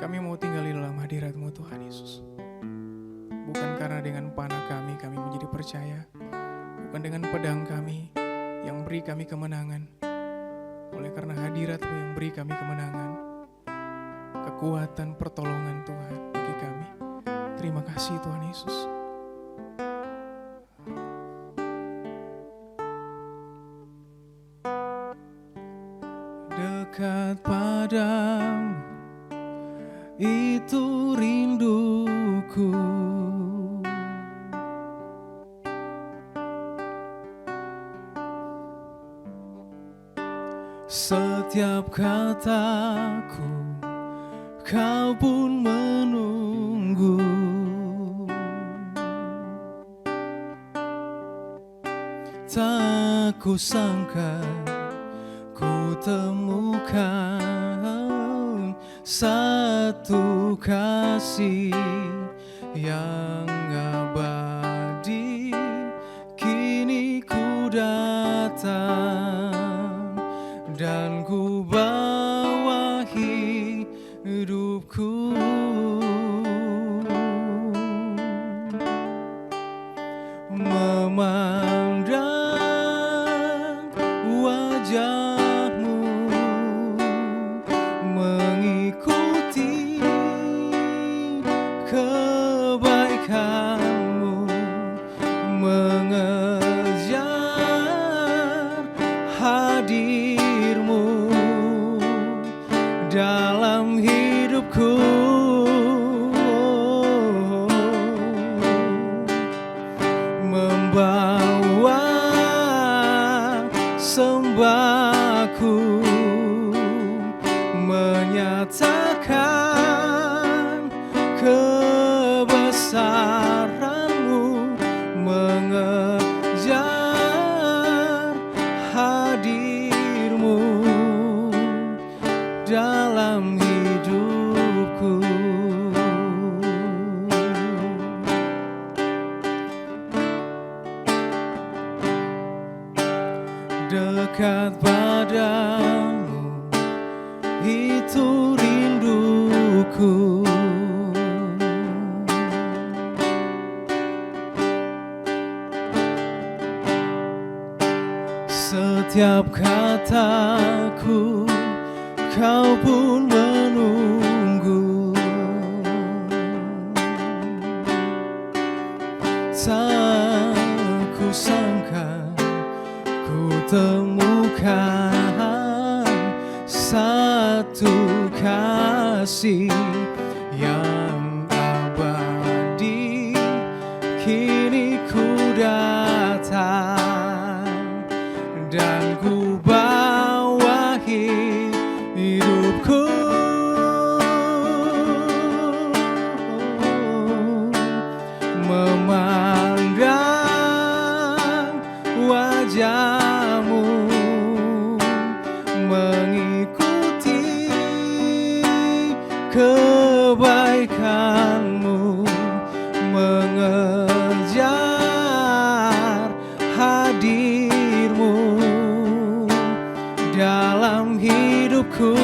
Kami mau tinggal di dalam hadirat-Mu Tuhan Yesus. Bukan karena dengan panah kami menjadi percaya. Bukan dengan pedang kami yang beri kami kemenangan. Oleh karena hadirat-Mu yang beri kami kemenangan. Kekuatan pertolongan Tuhan bagi kami. Terima kasih Tuhan Yesus. Dekat padamu itu rinduku. Setiap kataku kau pun menunggu. Tak kusangka ku temukan satu kasih yang abadi. Kini ku datang dan ku bawa hidupku. Memandang wajah-Mu, mengikuti kebaikan-Mu, mengejar hadir-Mu dalam hidupku. Membawa sembahku, menyatakan kebesaran-Mu, mengejar hadir-Mu dalam hidupku. Dekat padamu itu rinduku. Setiap kataku kau pun menunggu. Tak kusangka ku temukan satu kasih yang abadi. Kini ku datang dan ku bawa hidupku. Memandang wajah-Mu, mengikuti kebaikan-Mu, mengejar hadir-Mu dalam hidupku.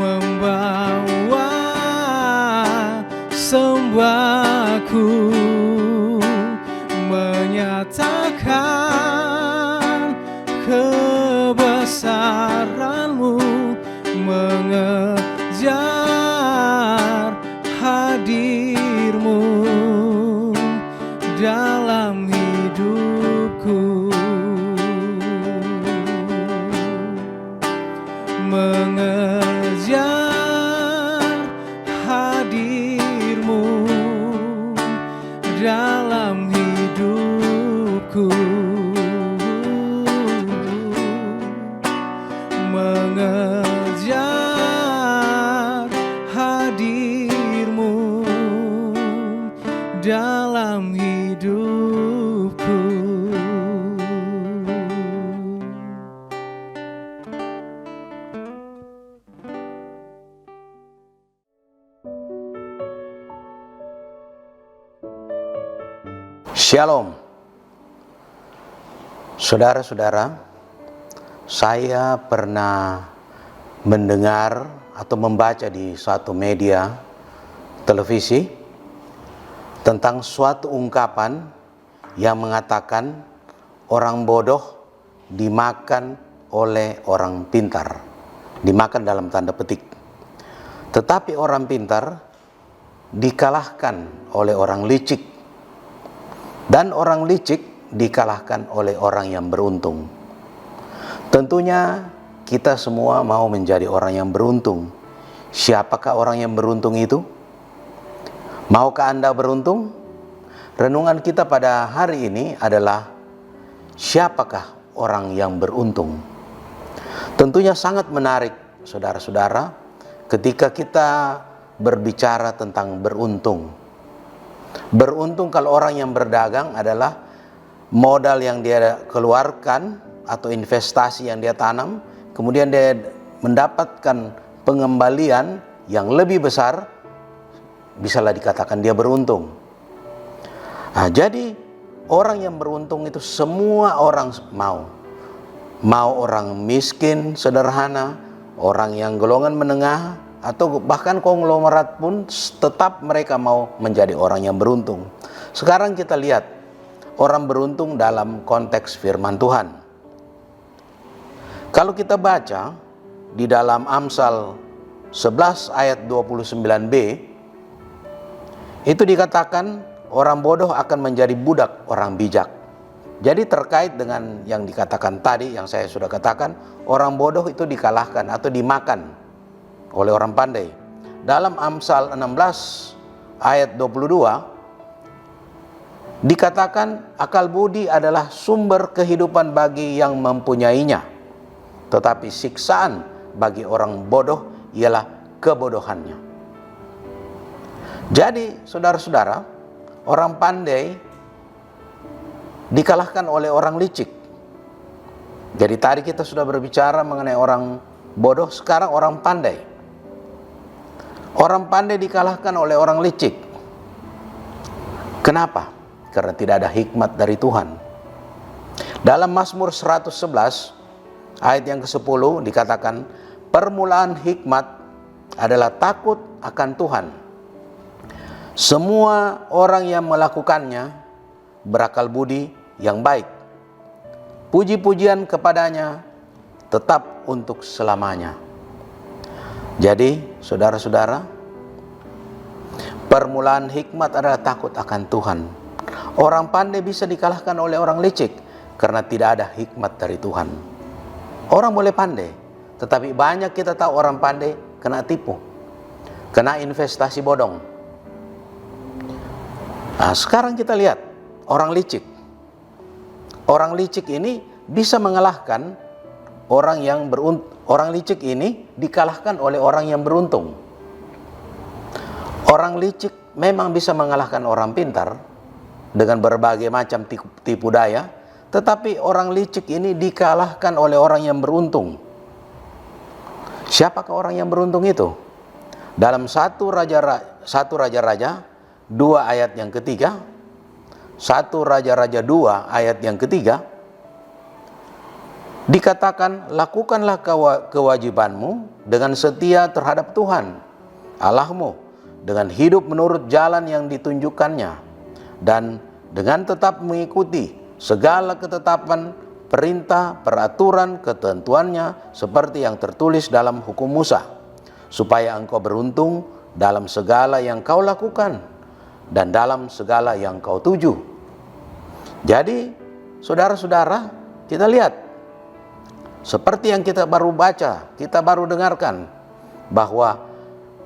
Membawa sembahku, menyatakan kebesaran-Mu, mengejar hadir-Mu dalam hidupku. Mengejar hadir-Mu dalam hidupku. Mengejar hadir-Mu dalam hidupku. Shalom. Saudara-saudara, Saya pernah mendengar atau membaca di suatu media televisi tentang suatu ungkapan yang mengatakan orang bodoh dimakan oleh orang pintar. Dimakan dalam tanda petik. Tetapi orang pintar dikalahkan oleh orang licik. Dan orang licik dikalahkan oleh orang yang beruntung. Tentunya kita semua mau menjadi orang yang beruntung. Siapakah orang yang beruntung itu? Maukah Anda beruntung? Renungan kita pada hari ini adalah siapakah orang yang beruntung? Tentunya sangat menarik, saudara-saudara, ketika kita berbicara tentang beruntung. Beruntung kalau orang yang berdagang adalah modal yang dia keluarkan atau investasi yang dia tanam, kemudian dia mendapatkan pengembalian yang lebih besar, bisalah dikatakan dia beruntung. Nah, jadi orang yang beruntung itu semua orang mau. Mau orang miskin, sederhana, orang yang golongan menengah, atau bahkan konglomerat pun tetap mereka mau menjadi orang yang beruntung. Sekarang kita lihat orang beruntung dalam konteks firman Tuhan. Kalau kita baca di dalam Amsal 11 ayat 29b, itu dikatakan orang bodoh akan menjadi budak orang bijak. Jadi terkait dengan yang dikatakan tadi, yang saya sudah katakan, orang bodoh itu dikalahkan atau dimakan oleh orang pandai. Dalam Amsal 16 ayat 22 dikatakan akal budi adalah sumber kehidupan bagi yang mempunyainya, tetapi siksaan bagi orang bodoh ialah kebodohannya. Jadi saudara-saudara, orang pandai dikalahkan oleh orang licik. Jadi tadi kita sudah berbicara mengenai orang bodoh, sekarang orang pandai. Orang pandai dikalahkan oleh orang licik. Kenapa? Karena tidak ada hikmat dari Tuhan. Dalam Mazmur 111 ayat yang ke-10 dikatakan, permulaan hikmat adalah takut akan Tuhan. Semua orang yang melakukannya berakal budi yang baik. Puji-pujian kepadanya tetap untuk selamanya. Jadi, saudara-saudara, permulaan hikmat adalah takut akan Tuhan. Orang pandai bisa dikalahkan oleh orang licik karena tidak ada hikmat dari Tuhan. Orang boleh pandai, tetapi banyak kita tahu orang pandai kena tipu, kena investasi bodong. Nah, sekarang kita lihat orang licik. Orang licik ini bisa mengalahkan orang yang beruntung. Orang licik ini dikalahkan oleh orang yang beruntung. Orang licik memang bisa mengalahkan orang pintar dengan berbagai macam tipu daya, tetapi orang licik ini dikalahkan oleh orang yang beruntung. Siapakah orang yang beruntung itu? Dalam satu Raja-Raja 2 ayat yang ketiga, 1 Raja-Raja 2 ayat yang ketiga, dikatakan, lakukanlah kewajibanmu dengan setia terhadap Tuhan Allahmu, dengan hidup menurut jalan yang ditunjukkannya, dan dengan tetap mengikuti segala ketetapan, perintah, peraturan, ketentuannya seperti yang tertulis dalam hukum Musa, supaya engkau beruntung dalam segala yang kau lakukan dan dalam segala yang kau tuju. Jadi, saudara-saudara, kita lihat seperti yang kita baru baca, kita baru dengarkan, bahwa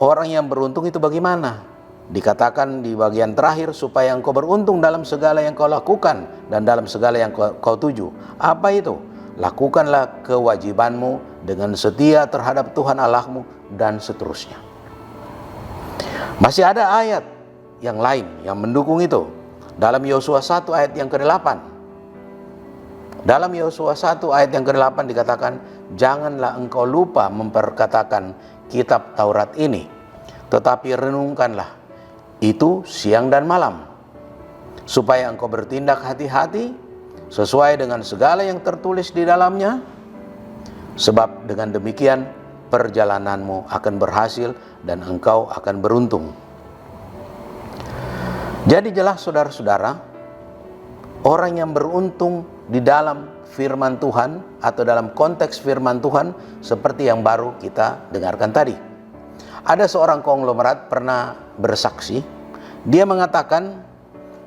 orang yang beruntung itu bagaimana? Dikatakan di bagian terakhir, supaya engkau beruntung dalam segala yang kau lakukan dan dalam segala yang kau tuju. Apa itu? Lakukanlah kewajibanmu dengan setia terhadap Tuhan Allahmu, dan seterusnya. Masih ada ayat yang lain yang mendukung itu. Dalam Yosua 1 ayat yang ke-8. Dalam Yosua 1 ayat yang ke-8 dikatakan, janganlah engkau lupa memperkatakan kitab Taurat ini, tetapi renungkanlah itu siang dan malam, supaya engkau bertindak hati-hati sesuai dengan segala yang tertulis di dalamnya. Sebab dengan demikian perjalananmu akan berhasil dan engkau akan beruntung. Jadi jelas saudara-saudara, orang yang beruntung di dalam firman Tuhan atau dalam konteks firman Tuhan seperti yang baru kita dengarkan tadi. Ada seorang konglomerat pernah bersaksi, dia mengatakan,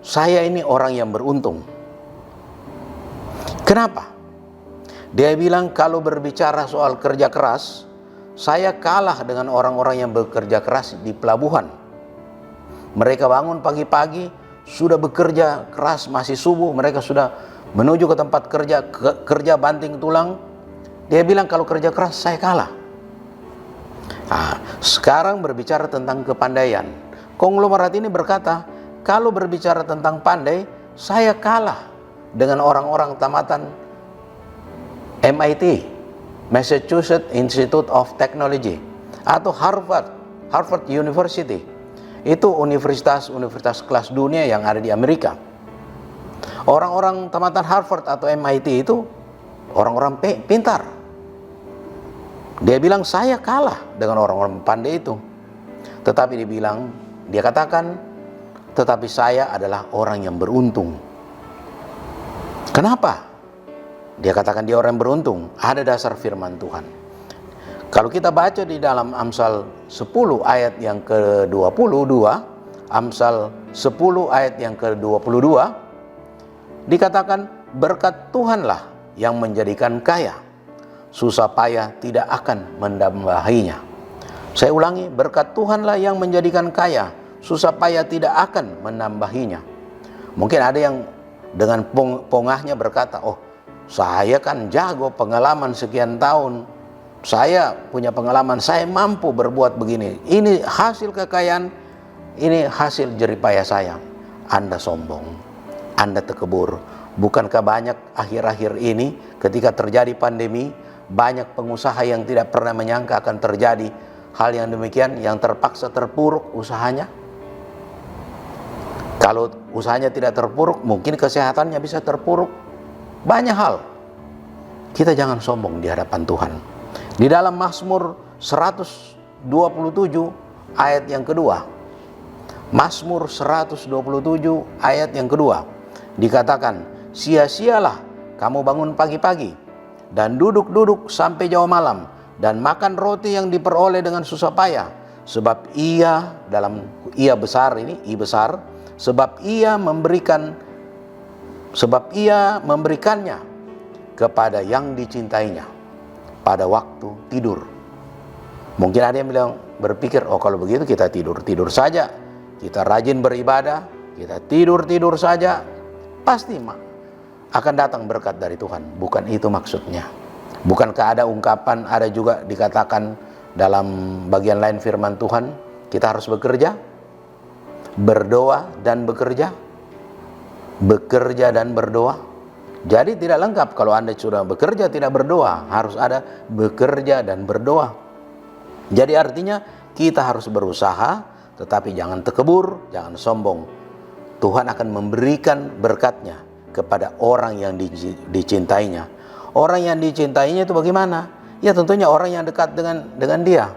saya ini orang yang beruntung. Kenapa? Dia bilang kalau berbicara soal kerja keras, saya kalah dengan orang-orang yang bekerja keras di pelabuhan. Mereka bangun pagi-pagi, sudah bekerja keras, masih subuh, mereka sudah menuju ke tempat kerja banting tulang. Dia bilang kalau kerja keras saya kalah. Nah, sekarang berbicara tentang kepandaian. Konglomerat ini berkata, kalau berbicara tentang pandai, saya kalah dengan orang-orang tamatan MIT, Massachusetts Institute of Technology, atau Harvard University. Itu universitas kelas dunia yang ada di Amerika. Orang-orang tamatan Harvard atau MIT itu orang-orang pintar. Dia bilang saya kalah dengan orang-orang pandai itu. Tetapi dia katakan, tetapi saya adalah orang yang beruntung. Kenapa? Dia katakan dia orang yang beruntung. Ada dasar firman Tuhan. Kalau kita baca di dalam Amsal 10 ayat yang ke-22, Amsal 10 ayat yang ke-22, dikatakan berkat Tuhanlah yang menjadikan kaya, susah payah tidak akan menambahinya. Saya ulangi, berkat Tuhanlah yang menjadikan kaya, susah payah tidak akan menambahinya. Mungkin ada yang dengan pongahnya berkata, oh saya kan jago, pengalaman sekian tahun, saya punya pengalaman, saya mampu berbuat begini. Ini hasil kekayaan, ini hasil jeripaya saya. Anda sombong, Anda tekebur. Bukankah banyak akhir-akhir ini ketika terjadi pandemi, banyak pengusaha yang tidak pernah menyangka akan terjadi hal yang demikian, yang terpaksa terpuruk usahanya? Kalau usahanya tidak terpuruk, mungkin kesehatannya bisa terpuruk. Banyak hal. Kita jangan sombong di hadapan Tuhan. Di dalam Mazmur 127 ayat yang kedua, Mazmur 127 ayat yang kedua, dikatakan, sia-sialah kamu bangun pagi-pagi dan duduk-duduk sampai jauh malam dan makan roti yang diperoleh dengan susah payah, sebab ia besar ini, i besar, sebab ia memberikannya kepada yang dicintainya pada waktu tidur. Mungkin ada yang berpikir, oh kalau begitu kita tidur saja, kita rajin beribadah, kita tidur saja, pasti akan datang berkat dari Tuhan. Bukan itu maksudnya. Bukankah ada ungkapan, ada juga dikatakan dalam bagian lain firman Tuhan, kita harus bekerja, berdoa dan bekerja dan berdoa. Jadi tidak lengkap kalau Anda sudah bekerja tidak berdoa, harus ada bekerja dan berdoa. Jadi artinya kita harus berusaha, tetapi jangan tekebur, jangan sombong. Tuhan akan memberikan berkatnya kepada orang yang dicintainya. Orang yang dicintainya itu bagaimana? Ya tentunya orang yang dekat dengan dia.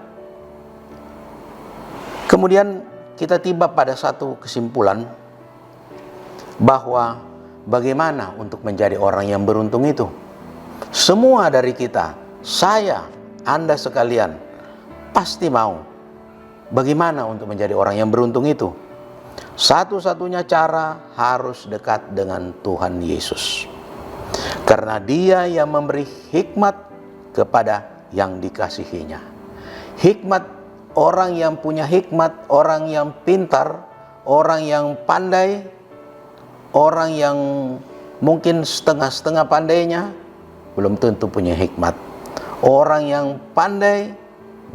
Kemudian kita tiba pada satu kesimpulan bahwa bagaimana untuk menjadi orang yang beruntung itu. Semua dari kita, saya, Anda sekalian, pasti mau. Bagaimana untuk menjadi orang yang beruntung itu? Satu-satunya cara harus dekat dengan Tuhan Yesus. Karena Dia yang memberi hikmat kepada yang dikasihinya. Hikmat, orang yang punya hikmat, orang yang pintar, orang yang pandai, orang yang mungkin setengah-setengah pandainya belum tentu punya hikmat. Orang yang pandai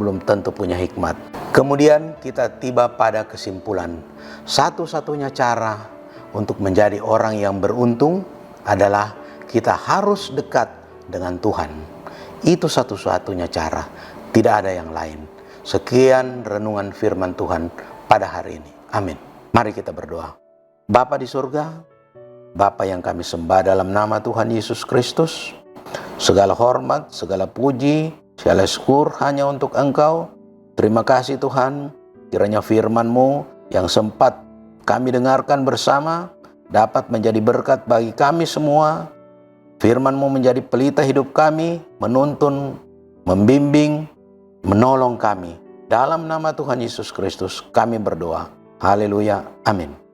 belum tentu punya hikmat. Kemudian kita tiba pada kesimpulan, satu-satunya cara untuk menjadi orang yang beruntung adalah kita harus dekat dengan Tuhan. Itu satu-satunya cara, tidak ada yang lain. Sekian renungan firman Tuhan pada hari ini. Amin. Mari kita berdoa. Bapa di surga, Bapa yang kami sembah dalam nama Tuhan Yesus Kristus, Segala hormat, segala puji, segala syukur hanya untuk Engkau. Terima kasih Tuhan, kiranya firman-Mu yang sempat kami dengarkan bersama dapat menjadi berkat bagi kami semua. Firman-Mu menjadi pelita hidup kami, menuntun, membimbing, menolong kami. Dalam nama Tuhan Yesus Kristus kami berdoa. Haleluya. Amin.